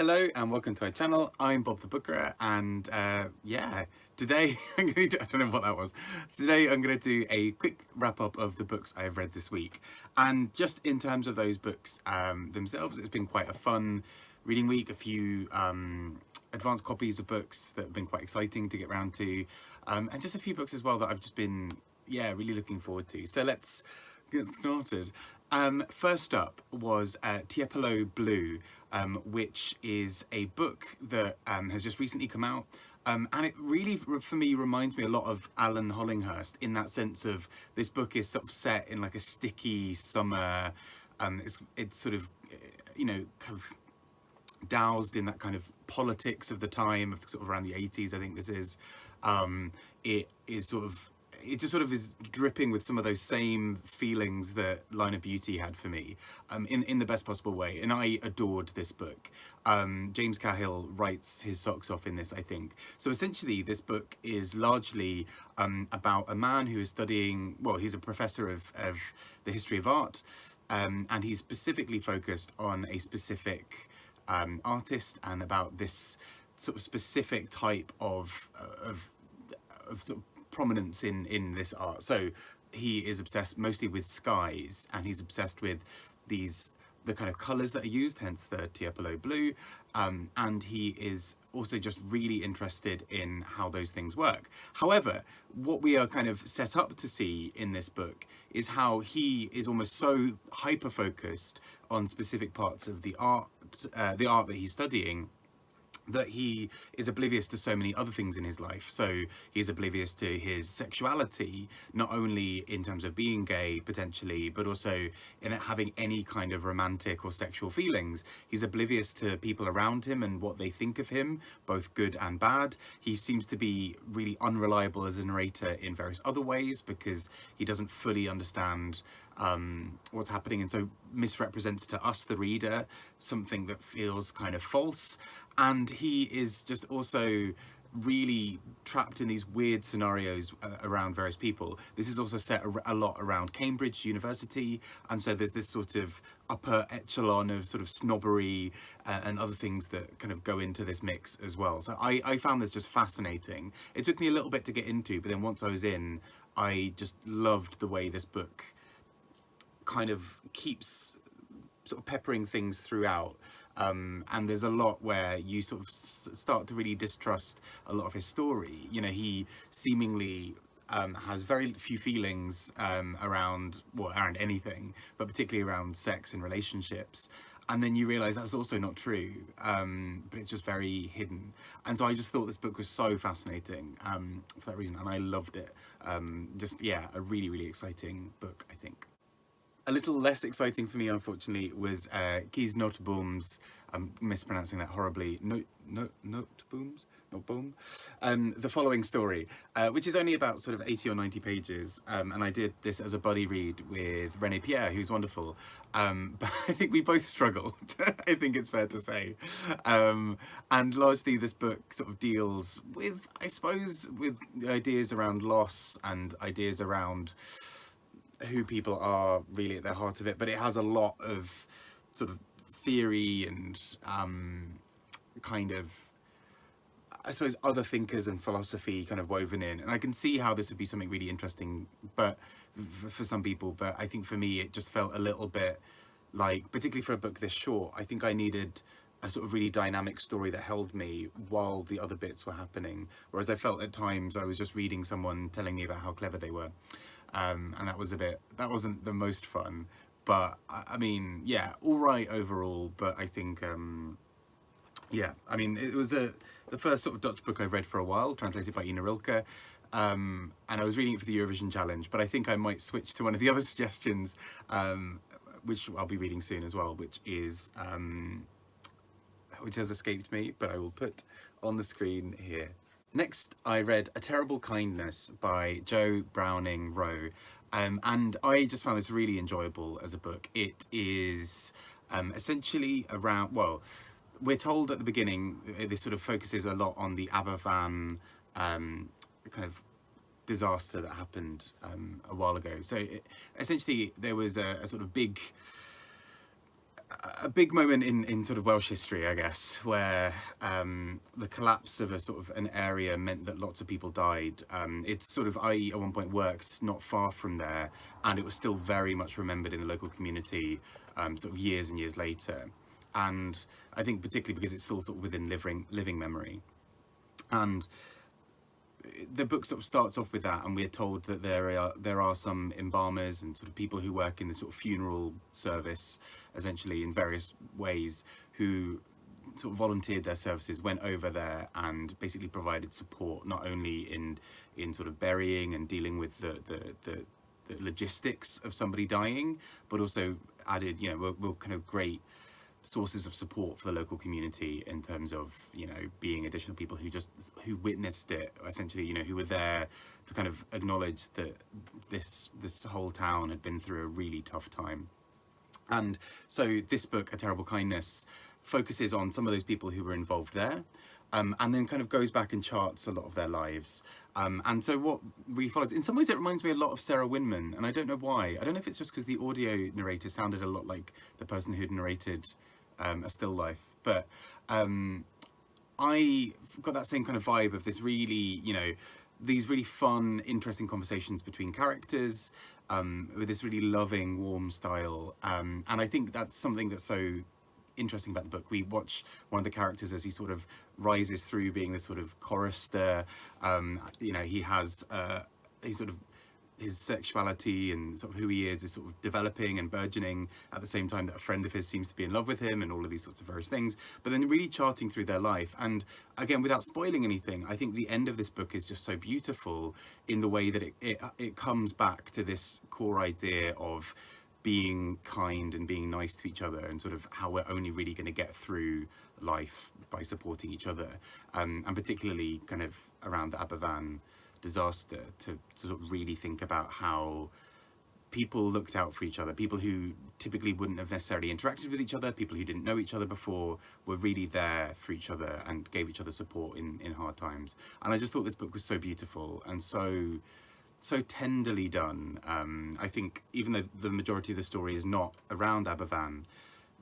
Hello and welcome to our channel. I'm Bob the Booker, and today I'm going to do, I don't know what that was. Today I'm going to do a quick wrap up of the books I've read this week. And just in terms of those books themselves, it's been quite a fun reading week. A few advanced copies of books that have been quite exciting to get round to, and just a few books as well that I've just been really looking forward to. So let's get started. First up was Tiepolo Blue, which is a book that has just recently come out. And it really, for me, reminds me a lot of Alan Hollinghurst in that sense of this book is sort of set in like a sticky summer. It's sort of, kind of doused in that kind of politics of the time, of sort of around the 80s, I think this is. It just sort of is dripping with some of those same feelings that Line of Beauty had for me, in the best possible way. And I adored this book. James Cahill writes his socks off in this, I think. So essentially, this book is largely about a man who is studying, well, he's a professor of the history of art, and he's specifically focused on a specific artist and about this sort of specific type of sort of prominence in this art. So he is obsessed mostly with skies, and he's obsessed with the kind of colors that are used, hence the Tiepolo Blue, and he is also just really interested in how those things work. However, what we are kind of set up to see in this book is how he is almost so hyper focused on specific parts of the art that he's studying, that he is oblivious to so many other things in his life. So he's oblivious to his sexuality, not only in terms of being gay potentially, but also in having any kind of romantic or sexual feelings. He's oblivious to people around him and what they think of him, both good and bad. He seems to be really unreliable as a narrator in various other ways because he doesn't fully understand what's happening, and so misrepresents to us, the reader, something that feels kind of false. And he is just also really trapped in these weird scenarios around various people. This is also set a lot around Cambridge University, and so there's this sort of upper echelon of sort of snobbery and other things that kind of go into this mix as well. So I found this just fascinating. It took me a little bit to get into, but then once I was in, I just loved the way this book kind of keeps sort of peppering things throughout. And there's a lot where you sort of start to really distrust a lot of his story. He seemingly has very few feelings around anything, but particularly around sex and relationships. And then you realise that's also not true, but it's just very hidden. And so I just thought this book was so fascinating for that reason, and I loved it. A really, really exciting book, I think. A little less exciting for me, unfortunately, was Cees Nooteboom's, I'm mispronouncing that horribly, Nooteboom's? Nooteboom? The Following Story, which is only about sort of 80 or 90 pages, and I did this as a buddy read with René Pierre, who's wonderful, but I think we both struggled, I think it's fair to say. And largely this book sort of deals with, I suppose, with ideas around loss and ideas around who people are really at the heart of it, but it has a lot of sort of theory and kind of, I suppose, other thinkers and philosophy kind of woven in, and I can see how this would be something really interesting, but for some people, but I think for me it just felt a little bit like, particularly for a book this short, I think I needed a sort of really dynamic story that held me while the other bits were happening, whereas I felt at times I was just reading someone telling me about how clever they were. And that wasn't the most fun, but I mean, yeah, all right overall. But I think, it was the first sort of Dutch book I've read for a while, translated by Rilke, and I was reading it for the Eurovision Challenge. But I think I might switch to one of the other suggestions, which I'll be reading soon as well, which has escaped me, but I will put on the screen here. Next, I read A Terrible Kindness by Jo Browning Wroe, and I just found this really enjoyable as a book. It is essentially around, well, we're told at the beginning, this sort of focuses a lot on the Aberfan kind of disaster that happened a while ago. So essentially there was a sort of big a big moment in sort of Welsh history, I guess, where the collapse of a sort of an area meant that lots of people died. It's sort of, I at one point worked not far from there, and it was still very much remembered in the local community sort of years and years later. And I think particularly because it's still sort of within living memory. And the book sort of starts off with that, and we're told that there are some embalmers and sort of people who work in the sort of funeral service, essentially in various ways, who sort of volunteered their services, went over there and basically provided support, not only in sort of burying and dealing with the logistics of somebody dying, but also added, you know, were kind of great sources of support for the local community in terms of, you know, being additional people who witnessed it, essentially, you know, who were there to kind of acknowledge that this whole town had been through a really tough time. And so this book, A Terrible Kindness, focuses on some of those people who were involved there, and then kind of goes back and charts a lot of their lives. And so what really follows, in some ways it reminds me a lot of Sarah Winman, and I don't know why. I don't know if it's just because the audio narrator sounded a lot like the person who'd narrated A Still Life, but I got that same kind of vibe of this really, you know, these really fun, interesting conversations between characters, with this really loving, warm style. And I think that's something that's so interesting about the book. We watch one of the characters as he sort of rises through being this sort of chorister. You know, he has he's sort of, his sexuality and sort of who he is sort of developing and burgeoning at the same time that a friend of his seems to be in love with him, and all of these sorts of various things, but then really charting through their life. And again, without spoiling anything, I think the end of this book is just so beautiful in the way that it comes back to this core idea of being kind and being nice to each other, and sort of how we're only really going to get through life by supporting each other, and particularly kind of around the Aberfan disaster, to sort of really think about how people looked out for each other. People who typically wouldn't have necessarily interacted with each other, people who didn't know each other before, were really there for each other and gave each other support in hard times. And I just thought this book was so beautiful and so tenderly done. I think even though the majority of the story is not around Aberfan,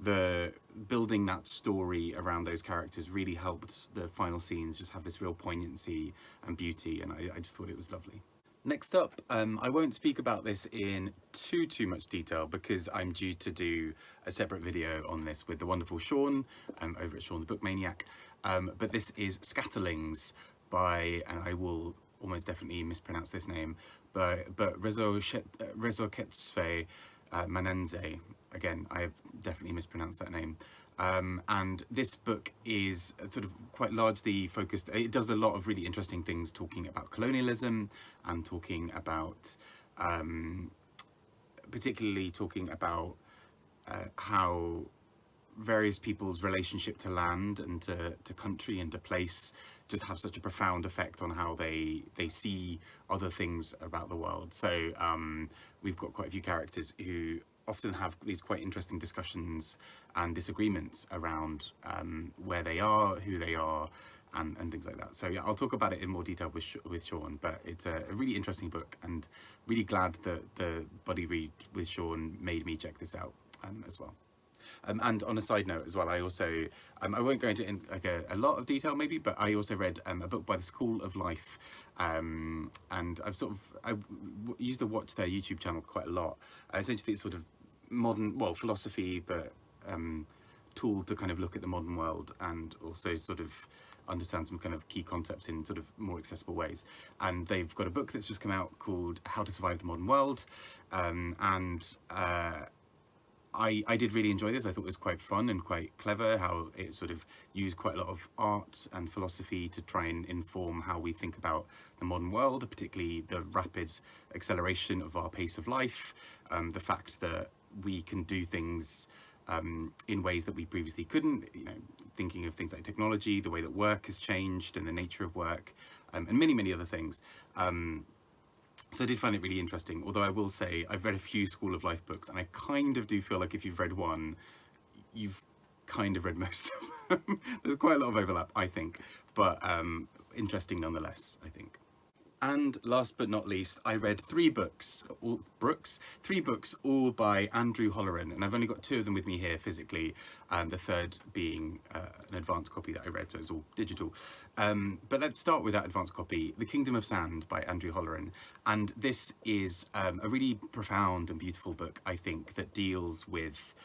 the building that story around those characters really helped the final scenes just have this real poignancy and beauty, and I just thought it was lovely. Next up, I won't speak about this in too much detail because I'm due to do a separate video on this with the wonderful Sean over at Sean the Book Maniac, but this is Scatterlings by, and I will almost definitely mispronounce this name, but Rešoketšwe, Manenzhe. Again, I have definitely mispronounced that name. And this book is sort of quite largely focused, it does a lot of really interesting things, talking about colonialism and talking about, particularly talking about how various people's relationship to land and to country and to place just have such a profound effect on how they see other things about the world. So we've got quite a few characters who often have these quite interesting discussions and disagreements around where they are, who they are, and things like that. So yeah, I'll talk about it in more detail with Sean, but it's a really interesting book, and really glad that the buddy read with Sean made me check this out as well. And on a side note as well, I also, I won't go into like a lot of detail maybe, but I also read a book by the School of Life, and I used to watch their YouTube channel quite a lot. Essentially it's sort of modern, well, philosophy, but tool to kind of look at the modern world and also sort of understand some kind of key concepts in sort of more accessible ways. And they've got a book that's just come out called How to Survive the Modern World, I did really enjoy this. I thought it was quite fun and quite clever how it sort of used quite a lot of art and philosophy to try and inform how we think about the modern world, particularly the rapid acceleration of our pace of life, the fact that we can do things in ways that we previously couldn't, you know, thinking of things like technology, the way that work has changed and the nature of work, and many other things. So I did find it really interesting, although I will say I've read a few School of Life books, and I kind of do feel like if you've read one, you've kind of read most of them. There's quite a lot of overlap, I think, but interesting nonetheless, I think. And last but not least, I read three books, all by Andrew Holleran, and I've only got two of them with me here physically, the third being an advanced copy that I read, so it's all digital. But let's start with that advanced copy, The Kingdom of Sand by Andrew Holleran. And this is a really profound and beautiful book, I think, that deals with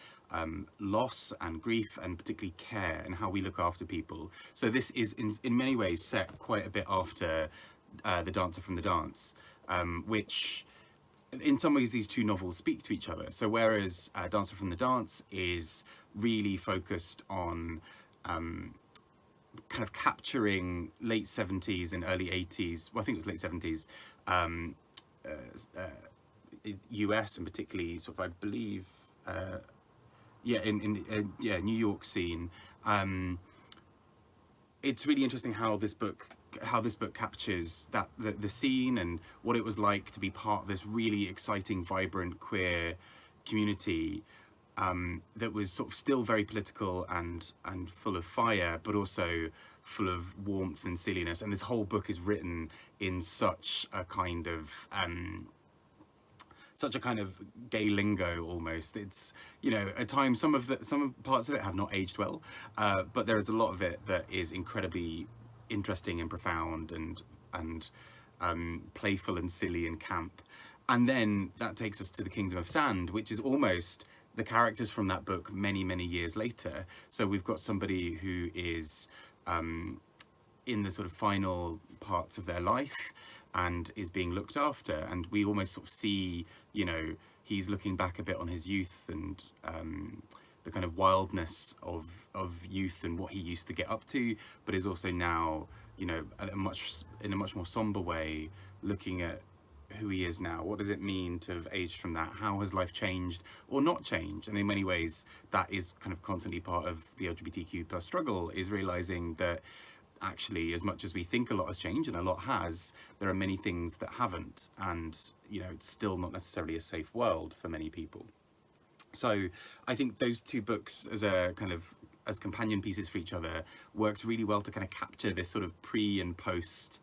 loss and grief, and particularly care, and how we look after people. So this is in many ways set quite a bit after The Dancer from the Dance, which in some ways these two novels speak to each other. So whereas Dancer from the Dance is really focused on kind of capturing late 70s and early 80s, well I think it was late 70s, US, and particularly sort of, I believe, New York scene. It's really interesting how this book captures that the scene and what it was like to be part of this really exciting, vibrant queer community that was sort of still very political and full of fire, but also full of warmth and silliness. And this whole book is written in such a kind of gay lingo almost. It's, you know, at times some parts of it have not aged well, but there is a lot of it that is incredibly interesting and profound and playful and silly and camp. And then that takes us to The Kingdom of Sand, which is almost the characters from that book many years later. So we've got somebody who is in the sort of final parts of their life and is being looked after, and we almost sort of see, you know, he's looking back a bit on his youth and the kind of wildness of youth and what he used to get up to, but is also now, you know, in a much more somber way, looking at who he is now. What does it mean to have aged from that? How has life changed or not changed? And in many ways, that is kind of constantly part of the LGBTQ plus struggle, is realizing that actually, as much as we think a lot has changed, and a lot has, there are many things that haven't, and, you know, it's still not necessarily a safe world for many people. So I think those two books as companion pieces for each other works really well to kind of capture this sort of pre and post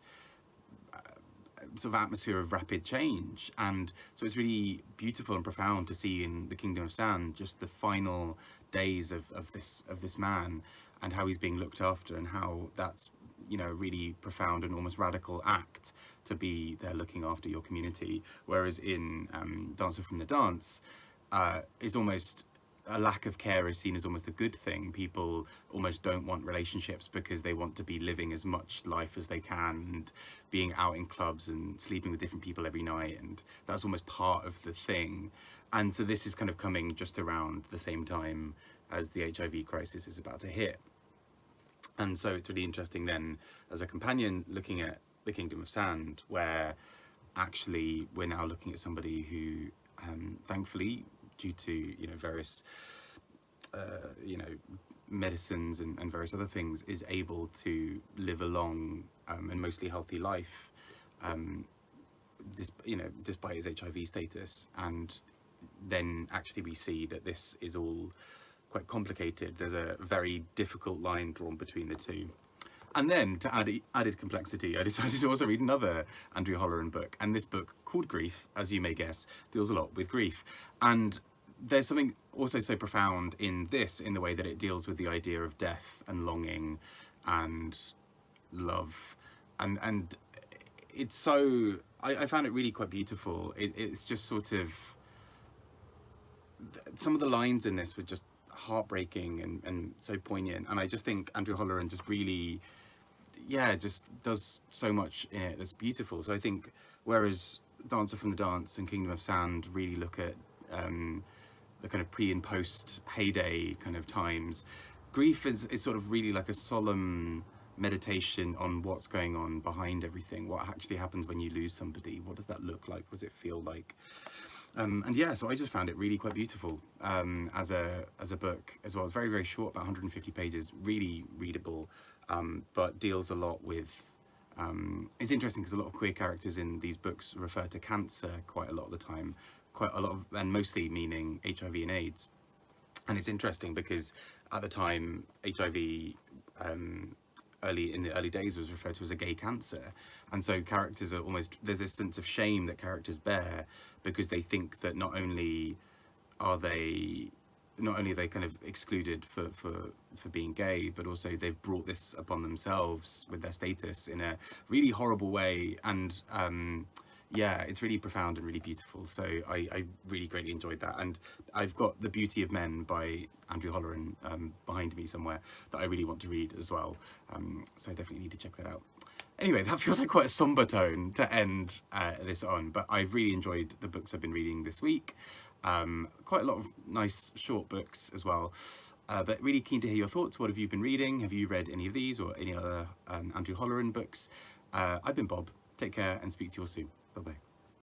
sort of atmosphere of rapid change. And so it's really beautiful and profound to see in The Kingdom of Sand just the final days of this man, and how he's being looked after, and how that's, you know, really profound and almost radical act to be there looking after your community. Whereas in Dancer from the Dance, is almost a lack of care is seen as almost a good thing. People almost don't want relationships because they want to be living as much life as they can and being out in clubs and sleeping with different people every night, and that's almost part of the thing. And so this is kind of coming just around the same time as the HIV crisis is about to hit. And so it's really interesting then, as a companion, looking at The Kingdom of Sand, where actually we're now looking at somebody who, thankfully, due to, you know, various, you know, medicines and various other things, is able to live a long and mostly healthy life, despite his HIV status. And then actually we see that this is all quite complicated. There's a very difficult line drawn between the two. And then, to add added complexity, I decided to also read another Andrew Holleran book, and this book, called Grief, as you may guess, deals a lot with grief. And there's something also so profound in this, in the way that it deals with the idea of death and longing and love, and it's so, I found it really quite beautiful. It's just sort of, some of the lines in this were just heartbreaking and so poignant, and I just think Andrew Holleran just really, just does so much in it that's beautiful. So I think whereas Dancer from the Dance and Kingdom of Sand really look at the kind of pre and post heyday kind of times, Grief is sort of really like a solemn meditation on what's going on behind everything. What actually happens when you lose somebody? What does that look like? What does it feel like? So I just found it really quite beautiful as a book as well. It's very, very short, about 150 pages, really readable, but deals a lot with, it's interesting because a lot of queer characters in these books refer to cancer quite a lot of the time, and mostly meaning HIV and AIDS. And it's interesting because at the time, HIV in the early days was referred to as a gay cancer, and so characters are almost, there's this sense of shame that characters bear because they think that not only are they kind of excluded for being gay, but also they've brought this upon themselves with their status in a really horrible way. And yeah, it's really profound and really beautiful. So I really greatly enjoyed that. And I've got The Beauty of Men by Andrew Holleran behind me somewhere that I really want to read as well. So I definitely need to check that out. Anyway, that feels like quite a somber tone to end this on, but I've really enjoyed the books I've been reading this week. Quite a lot of nice short books as well. But really keen to hear your thoughts. What have you been reading? Have you read any of these or any other Andrew Holleran books? I've been Bob. Take care and speak to you all soon. Bye-bye.